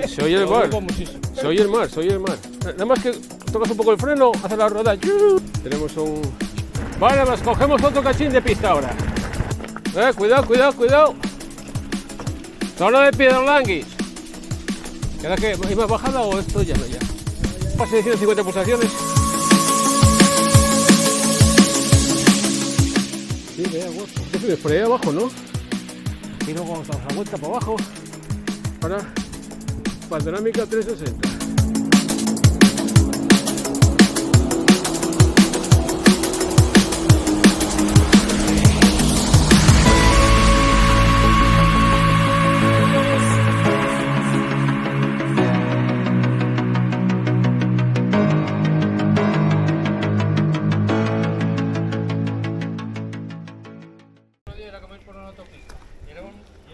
Se oye el mar. Se oye el mar, se oye el mar. Nada más que tocas un poco el freno, hace la rueda. Tenemos un... Vale, nos cogemos otro cachín de pista ahora. Cuidado, cuidado, cuidado. Zona de Piedrolanguis. ¿Queda que hay más bajada o esto ya no ya? Pase de 150 pulsaciones. Sí, vea, guapo. Yo subes por ahí abajo, ¿no? Y luego vamos a dar la vuelta para abajo. Para panorámica 360.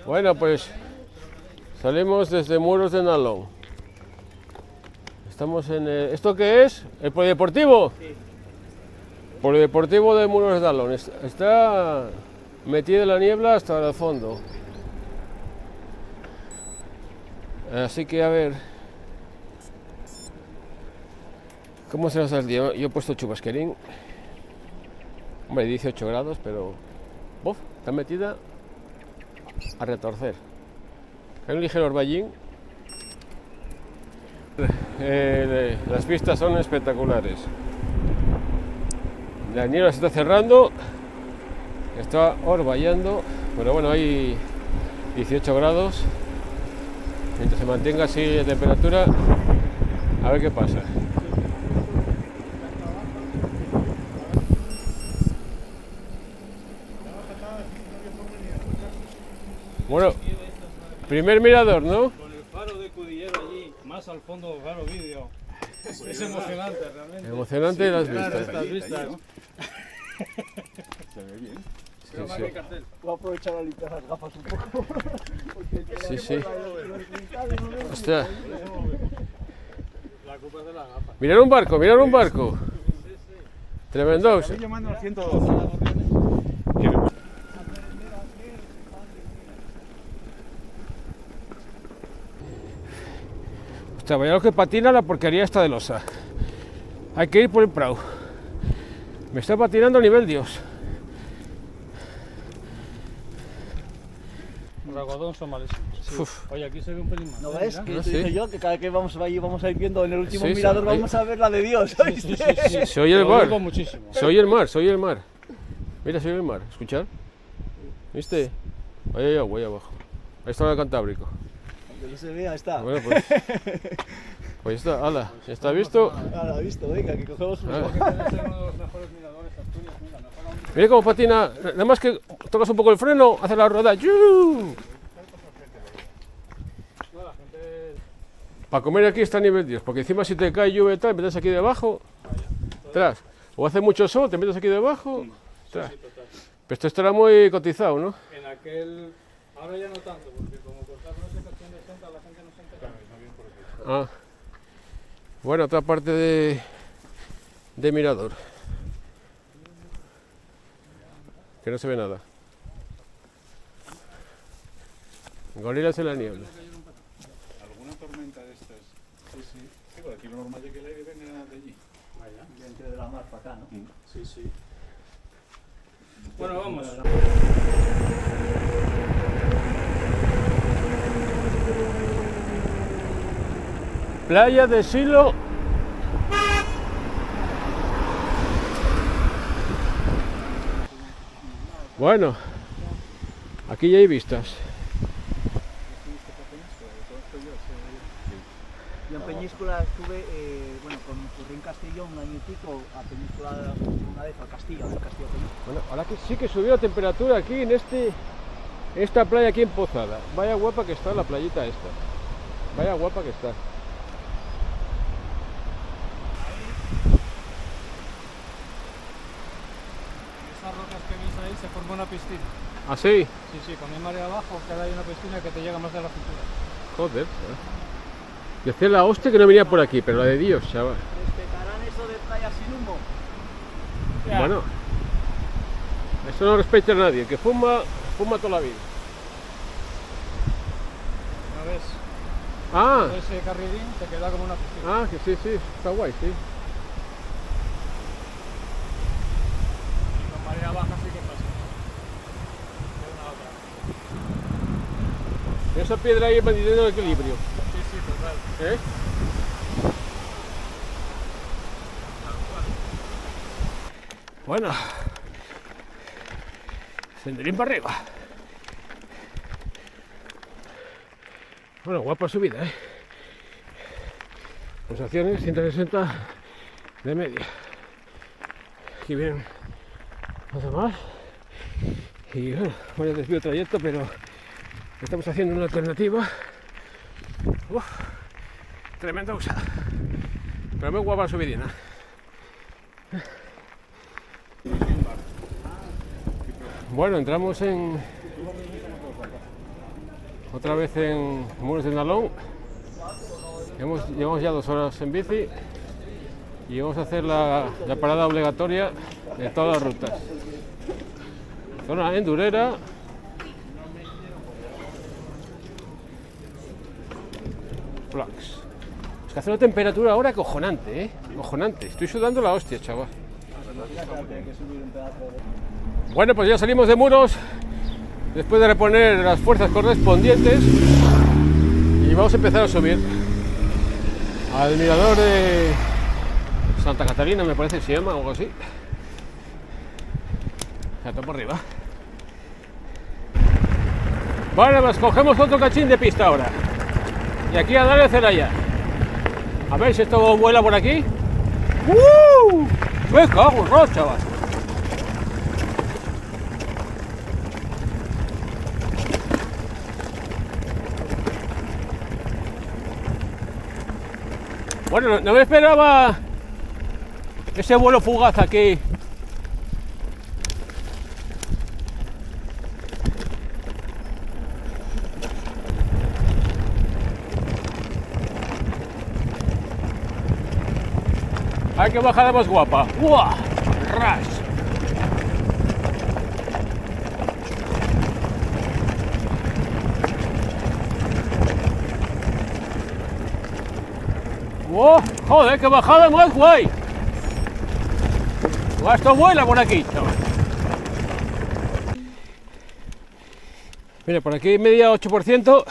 Bueno, pues salimos desde Muros de Nalón. Estamos en el... ¿Esto qué es? ¿El polideportivo? Sí. Polideportivo de Muros de Nalón. Está metido en la niebla hasta el fondo. Así que a ver... ¿Cómo se nos da el día? Yo he puesto chubasquerín. Hombre, 18 grados, pero... ¡Buf! Está metida... a retorcer. Hay un ligero orballín. Las pistas son espectaculares. La niebla se está cerrando, está orballando, pero bueno, hay 18 grados. Mientras se mantenga así la temperatura, a ver qué pasa. Bueno, primer mirador, ¿no? Con el faro de Cudillero allí, más al fondo, claro, vídeo. Es emocionante, realmente. Emocionante las vistas. Claro, estas vistas. Se ve bien. Sí, sí. Voy a aprovechar a limpiar las gafas un poco. Sí, sí. Hostia. La culpa es de la gafa. Mirar un barco, mirar un barco. Tremendo. Estoy llamando al 112. Hostia, vaya lo que patina la porquería esta de losa. Hay que ir por el prau. Me está patinando a nivel Dios. Los algodón son malísimos. Sí. Uf. Oye, aquí se ve un pelín más. ¿No ves? Mira. Que No, te sí. dije yo que cada vez que vamos a ir viendo en el último Sí, sí, mirador ahí. vamos a ver la de Dios. Sí, ¿Oíste? sí, sí, sí. Se oye el Lo mar. oigo muchísimo. Se oye el mar, se oye el mar. Mira, se oye el mar. ¿Escuchar? ¿Viste? Ahí hay agua, ahí abajo. Ahí está el Cantábrico. Aunque no se vea, está. Bueno, pues... Pues ya está, ala, ya está visto. Ahora, visto, venga, que cogemos un Ah. Debe ser uno de los mejores miradores Asturias. Mira, me paga un... Mira cómo patina. Nada más que tocas un poco el freno, hace la rueda. ¡Yu! No, la gente... Para comer aquí está a nivel Dios, porque encima si te cae lluvia y tal, metes aquí debajo, tras. O hace mucho sol, te metes aquí debajo, tras. Sí, total. Pero esto estará muy cotizado, ¿no? En aquel... Ahora ya no tanto, porque como cortaron esa sección de Santa, la gente no se entera. Ah. Bueno, otra parte de mirador. Que no se ve nada. Gorilas en la niebla. ¿Alguna tormenta de estas? Sí, sí. Sí, por aquí lo normal es que el aire venga de allí. Y entre de la mar para acá, ¿no? Sí, sí. Bueno, vamos. Playa de Silo. Bueno, aquí ya hay vistas. Yo en Peñíscola estuve, bueno, con Currín Castillo un año y pico a Peñíscola una vez, al Castillo, del Castillo Peñíscola. Bueno, ahora que sí que subió la temperatura aquí en esta playa aquí en Pozada. Vaya guapa que está la playita esta. Vaya guapa que está. Esas rocas que veis ahí se forma una piscina. ¿Ah, sí? Sí, sí, con el mar abajo queda ahí una piscina que te llega más de la cintura. Joder. Yo hacía la hostia que no venía por aquí, pero la de Dios, chaval. ¿Respetarán eso de playa sin humo? Ya. Bueno, eso no respeta a nadie. El que fuma, fuma toda la vida. ¿No ves? Ah, Ese carrilín te queda como una piscina. ah, que sí, sí, está guay, sí. Y con marea baja sí que pasa. De una a otra. Esa piedra ahí manteniendo el equilibrio. Sí, sí, total. ¿Eh? Bueno, senderín para arriba. Bueno, guapa subida, ¿eh? Pulsaciones 160 de media. Aquí vienen los demás. Y bueno, voy a desvío trayecto, pero estamos haciendo una alternativa. Uf, tremenda usada. Pero muy guapa subidina. Bueno, entramos en otra vez en Muros de Nalón. Llevamos ya 2 horas en bici y vamos a hacer la parada obligatoria de todas las rutas. Zona endurera. Flax. Es que hace una temperatura ahora acojonante, ¿eh? Acojonante. Estoy sudando la hostia, chaval. Bueno, pues ya salimos de Muros después de reponer las fuerzas correspondientes y vamos a empezar a subir al mirador de Santa Catalina, me parece que se llama, o algo así. Está por arriba. Vale, pues cogemos otro cachín de pista ahora. Y aquí a darle a Celaya. A ver si esto vuela por aquí. ¡Me cago en Dios, chaval! Bueno, no me esperaba ese vuelo fugaz aquí. Hay que bajar más guapa. ¡Uah! ¡Ras! ¡Oh! ¡Joder, qué bajada más guay! Esto vuela por aquí, chaval. Mira, por aquí media 8%.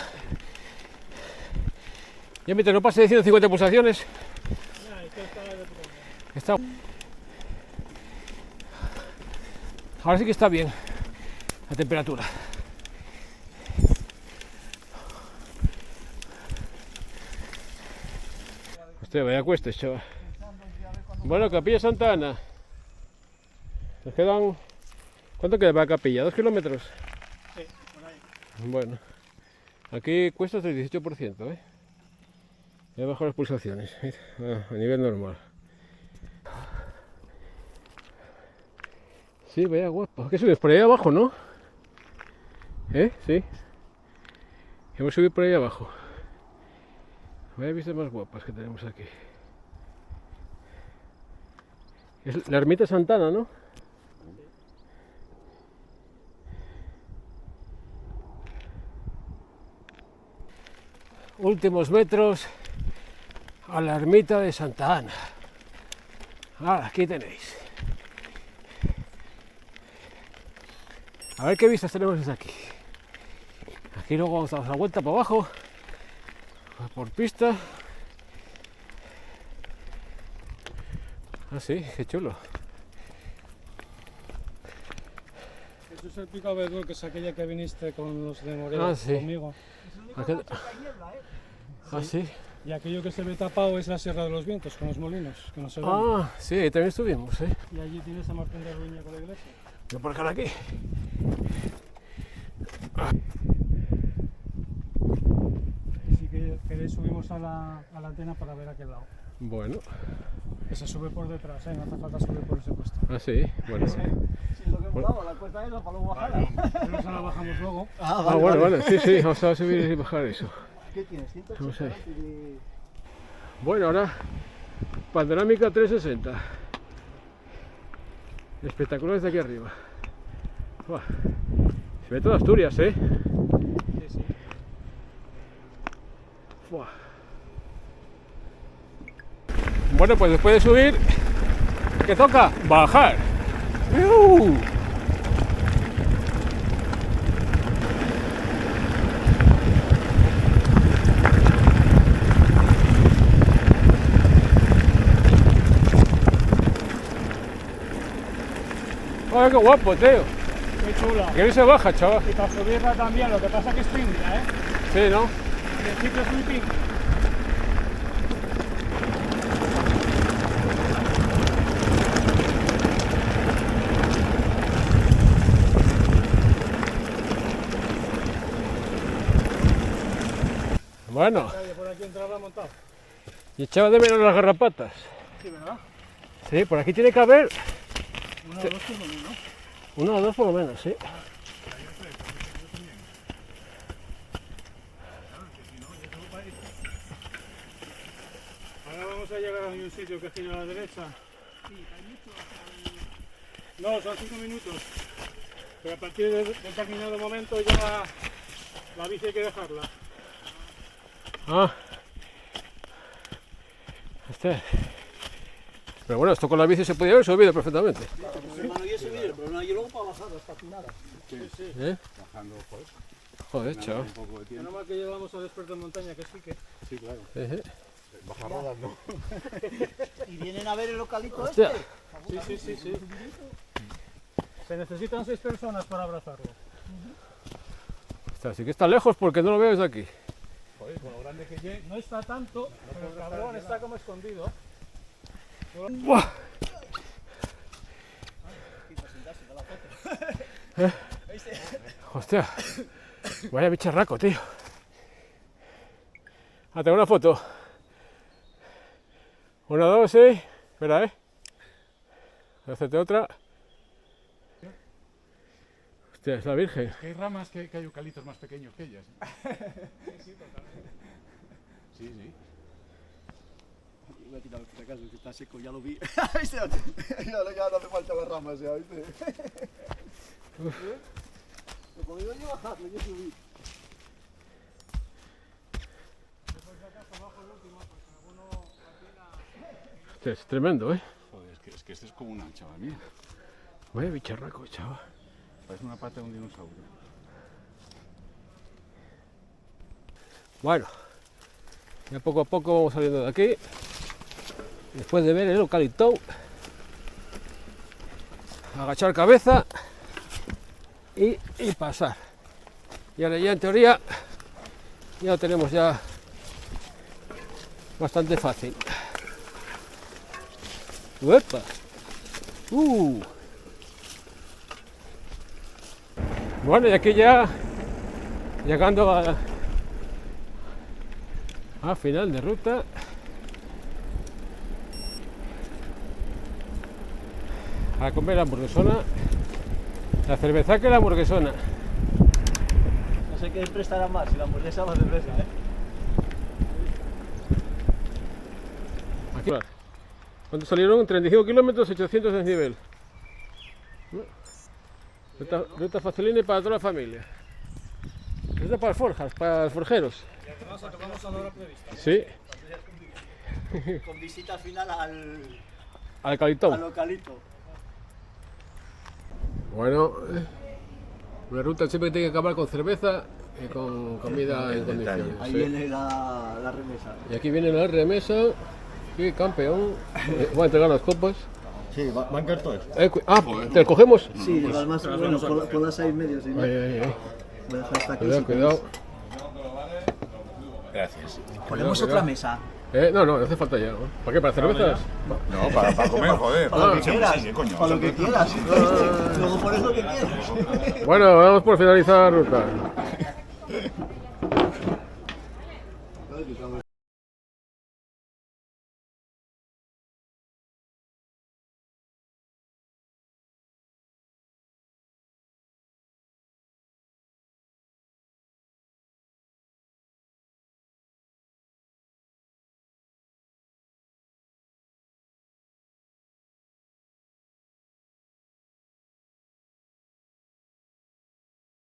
Ya mientras no pase de 150 pulsaciones. Está... Ahora sí que está bien la temperatura. Hostia, vaya cuestas, chaval. Bueno, Capilla Santa Ana. Nos quedan... ¿Cuánto queda para Capilla? ¿2 kilómetros? Sí, por ahí. Bueno. Aquí cuesta el 18%, ¿eh? Ya bajo las pulsaciones, ¿eh? A nivel normal. Sí, vaya guapo. ¿Qué subes? Por ahí abajo, ¿no? Sí. Hemos subido por ahí abajo. Vaya vistas más guapas que tenemos aquí. Es la ermita Santana, ¿no? Últimos metros a la ermita de Santa Ana. Ah, aquí tenéis. A ver qué vistas tenemos desde aquí. Aquí luego vamos a dar la vuelta para abajo, por pista. Ah, sí, qué chulo. Eso es el pico Abedul, que es aquella que viniste con los de Moreno, Ah, sí. conmigo. Aquel- Ah, sí. Y aquello que se ve tapado es la Sierra de los Vientos, con los molinos, que no se ven. Ah, sí, ahí también estuvimos, ¿eh? Y allí tienes a Martín de Ruña con la iglesia. Voy por acá aquí. Y si queréis subimos a la antena para ver aquel lado. Bueno, Que se sube por detrás, no hace falta subir por ese puesto. ah, sí, bueno. Sí, lo que hemos dado, la cuesta esa para luego bajarla. Pero esa la bajamos luego. Ah, bueno, vale, sí, sí, vamos a subir y bajar eso. ¿Qué tienes? 180 No sé. de... Bueno, ahora panorámica 360. Espectacular desde aquí arriba. Buah. Se ve toda Asturias, ¿eh? Sí, sí. Buah. Bueno, pues después de subir, ¿qué toca? Bajar. Ay, qué guapo, tío. Qué chula. Que bien se baja, chaval. Y para subirla también, lo que pasa es que es pinta, ¿eh? Sí, ¿no? Al principio es muy pinta. Bueno, Por aquí entraba montado. y echaba de menos las garrapatas. Sí, ¿verdad? Sí, por aquí tiene que haber Una o dos por lo menos. uno o dos por lo menos, sí. Ahora vamos a llegar a un sitio que gira a la derecha. No, son 5 minutos. Pero a partir de determinado momento ya la bici hay que dejarla. Ah. Pero bueno, esto con la bici se podía haber subido perfectamente. Hermano, y ese vídeo, el problema yo luego para bajar hasta final. ¿Eh? Bajando, joder. Joder, chaval. Un poco de tiempo. Menos mal que llevamos al experto en montaña, que sí que... Sí, claro. Ejé. Baja rodando. Y vienen a ver el localito Hostia. este. Sí. Se necesitan 6 personas para abrazarlo. Hostia, sí que está lejos porque no lo veo desde aquí. Joder, con lo grande que llegue. No está tanto, pero el cabrón está como escondido. ¡Buah! Hostia, vaya bicharraco, tío. Ah, tengo una foto. 1, 2, sí. Espera, Hacete otra. Hostia, es la Virgen. Que hay ramas que hay eucaliptos más pequeños que ellas. Sí, sí. Voy a quitar el fracaso, que está seco, ya lo vi. Ya no hace falta las ramas, ya, ¿viste? Lo podía yo bajarlo, yo subí. Hostia, es tremendo, Joder, es que este es como una chaval mía. Vaya bicharraco, chaval. Parece una pata de un dinosaurio. Bueno, ya poco a poco vamos saliendo de aquí. Después de ver el eucalipto, agachar cabeza y pasar. Y ahora ya en teoría ya lo tenemos ya bastante fácil. ¡Uepa! Bueno, y aquí ya llegando a final de ruta. A comer la hamburguesona, la cerveza que la hamburguesona. No sé qué prestará más, si la hamburguesa o la cerveza, ¿eh? Aquí. ¿Cuánto salieron? 35 kilómetros, 800 de desnivel. Ruta facilina para toda la familia. Ruta para forjas, para los forjeros. Y además acabamos a la hora prevista. Sí, Con visita final al eucalipto. localito. Bueno, una ruta siempre tiene que acabar con cerveza y con comida en condiciones. Ahí Sí. viene la remesa. Y aquí viene la remesa. Sí, campeón. Voy a entregar las copas. Sí, van cartones. ¿Te lo cogemos? Sí, además, bueno, con las 6,5, sí. Ay. Voy a dejar esta aquí. Cuidado, cuidado. Gracias. Ponemos otra mesa. No hace falta ya. ¿No? ¿Para qué? ¿Para cervezas? No, para comer, joder. Para lo que quieras. Sí, coño. Para lo que quieras. Luego pones lo que quieras. Bueno, vamos por finalizar ruta.